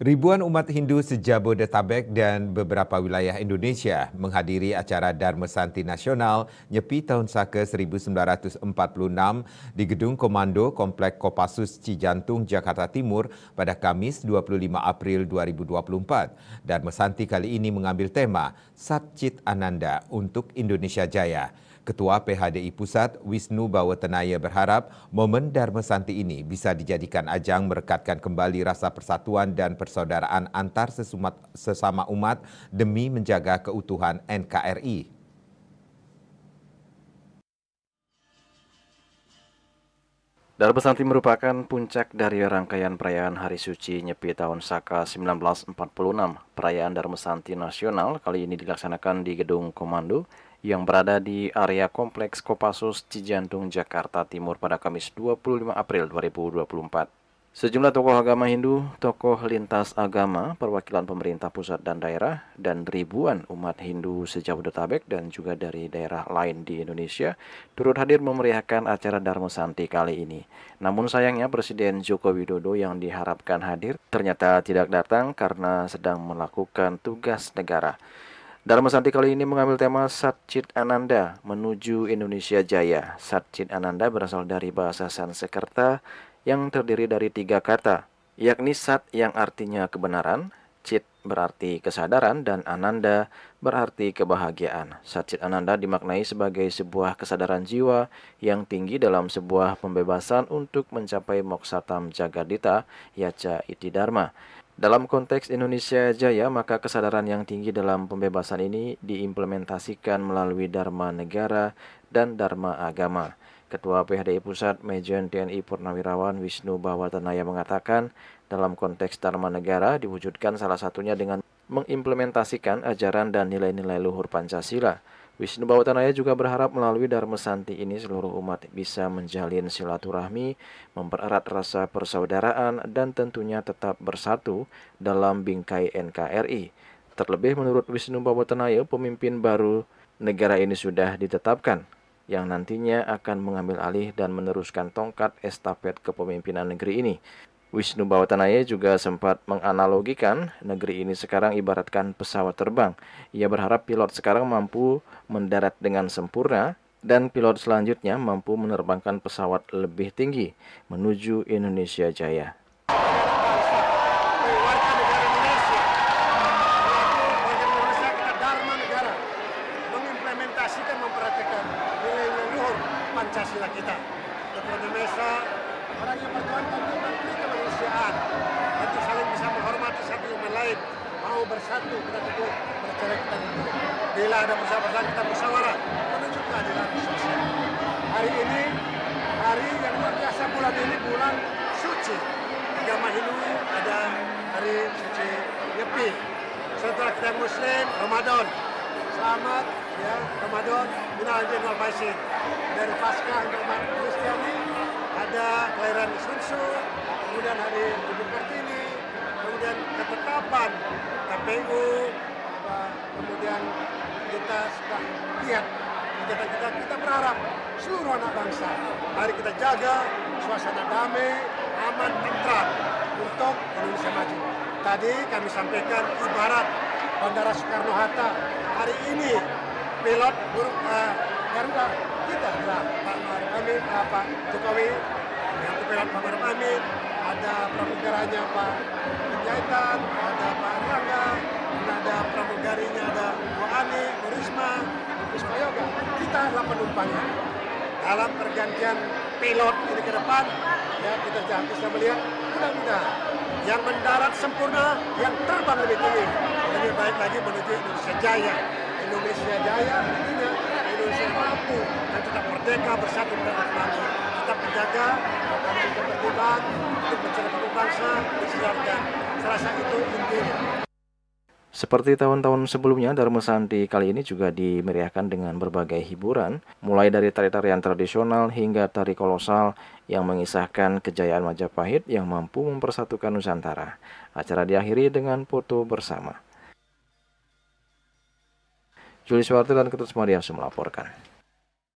Ribuan umat Hindu se-Jabodetabek dan beberapa wilayah Indonesia menghadiri acara Dharma Santi Nasional Nyepi Tahun Saka 1946 di Gedung Komando Komplek Kopassus Cijantung, Jakarta Timur pada Kamis 25 April 2024. Dharma Santi kali ini mengambil tema Sat Chit Ananda untuk Indonesia Jaya. Ketua PHDI Pusat Wisnu Bawatanaya berharap momen Dharma Santi ini bisa dijadikan ajang merekatkan kembali rasa persatuan dan persaudaraan antar sesama umat demi menjaga keutuhan NKRI. Dharma Santi merupakan puncak dari rangkaian perayaan Hari Suci Nyepi Tahun Saka 1946. Perayaan Dharma Santi Nasional kali ini dilaksanakan di Gedung Komando yang berada di area Kompleks Kopassus Cijantung, Jakarta Timur pada Kamis 25 April 2024. Sejumlah tokoh agama Hindu, tokoh lintas agama, perwakilan pemerintah pusat dan daerah, dan ribuan umat Hindu se-Jabodetabek dan juga dari daerah lain di Indonesia turut hadir memeriahkan acara Dharma Santi kali ini. Namun sayangnya Presiden Joko Widodo yang diharapkan hadir ternyata tidak datang karena sedang melakukan tugas negara. Dharma Santi kali ini mengambil tema Sat Chit Ananda menuju Indonesia Jaya. Sat Chit Ananda berasal dari bahasa Sanskerta yang terdiri dari 3 kata, yakni Sat yang artinya kebenaran, Chit berarti kesadaran, dan Ananda berarti kebahagiaan. Sat Chit Ananda dimaknai sebagai sebuah kesadaran jiwa yang tinggi dalam sebuah pembebasan untuk mencapai Moksatam Jagadita, Yaca Iti Dharma. Dalam konteks Indonesia Jaya, maka kesadaran yang tinggi dalam pembebasan ini diimplementasikan melalui Dharma Negara dan Dharma Agama. Ketua PHDI Pusat Majen TNI Purnawirawan Wisnu Bawatanaya mengatakan, dalam konteks Dharma Negara diwujudkan salah satunya dengan mengimplementasikan ajaran dan nilai-nilai luhur Pancasila. Wisnu Bawatanaya juga berharap melalui Dharma Santi ini seluruh umat bisa menjalin silaturahmi, mempererat rasa persaudaraan, dan tentunya tetap bersatu dalam bingkai NKRI. Terlebih menurut Wisnu Bawatanaya, pemimpin baru negara ini sudah ditetapkan, yang nantinya akan mengambil alih dan meneruskan tongkat estafet kepemimpinan negeri ini. Wisnu Bawatanaya juga sempat menganalogikan negeri ini sekarang ibaratkan pesawat terbang. Ia berharap pilot sekarang mampu mendarat dengan sempurna dan pilot selanjutnya mampu menerbangkan pesawat lebih tinggi menuju Indonesia Jaya. Mengimplementasikan, memperhatikan nilai-nilai luhur Pancasila kita. Untuk Indonesia, orang yang bertuankan untuk mengakui kemanusiaan, untuk saling bisa menghormati satu yang lain, mau bersatu kita teguh percaya kita itu. Bila ada bersama-sama kita musyawarah menuju keadilan sosial. Hari ini hari yang luar biasa, bulan ini bulan suci. Agama Hindu ada hari suci Nyepi. Setelah kita Muslim Ramadan. Selamat ya Ramadan, minal aidin wal faizin. Dari Paskah untuk umat Kristiani ada kelahiran Sunsu, kemudian hari Ibu Kartini, kemudian ketetapan KPU, kemudian kita sudah lihat kita berharap seluruh anak bangsa, mari kita jaga suasana damai, aman, tentram untuk Indonesia maju. Tadi kami sampaikan ibarat Bandara Soekarno-Hatta. Hari ini pilot Garuda kita adalah Pak Maruf Amin, Pak Jokowi, yang pilot Pak Maruf Amin, ada pramugaranya Pak Penjaitan, ada Pak Erlangga, ada pramugarinya ada Bu Ani, Bu Risma, Risma Yoga. Kita adalah penumpangnya. Dalam pergantian pilot ini ke depan, ya kita bisa melihat mudah-mudahan yang mendarat sempurna, yang terbang lebih tinggi, lebih baik lagi menuju Indonesia Jaya. Indonesia Jaya artinya Indonesia mampu dan tetap merdeka, bersatu dan bangsa. Tetap menjaga ketertiban untuk mencerdaskan bangsa, bersejarah. Saya rasa itu intinya. Seperti tahun-tahun sebelumnya, Dharma Santi kali ini juga dimeriahkan dengan berbagai hiburan, mulai dari tari-tarian tradisional hingga tari kolosal yang mengisahkan kejayaan Majapahit yang mampu mempersatukan Nusantara. Acara diakhiri dengan foto bersama. Julius Warti dan Ketut Sumadiarso melaporkan.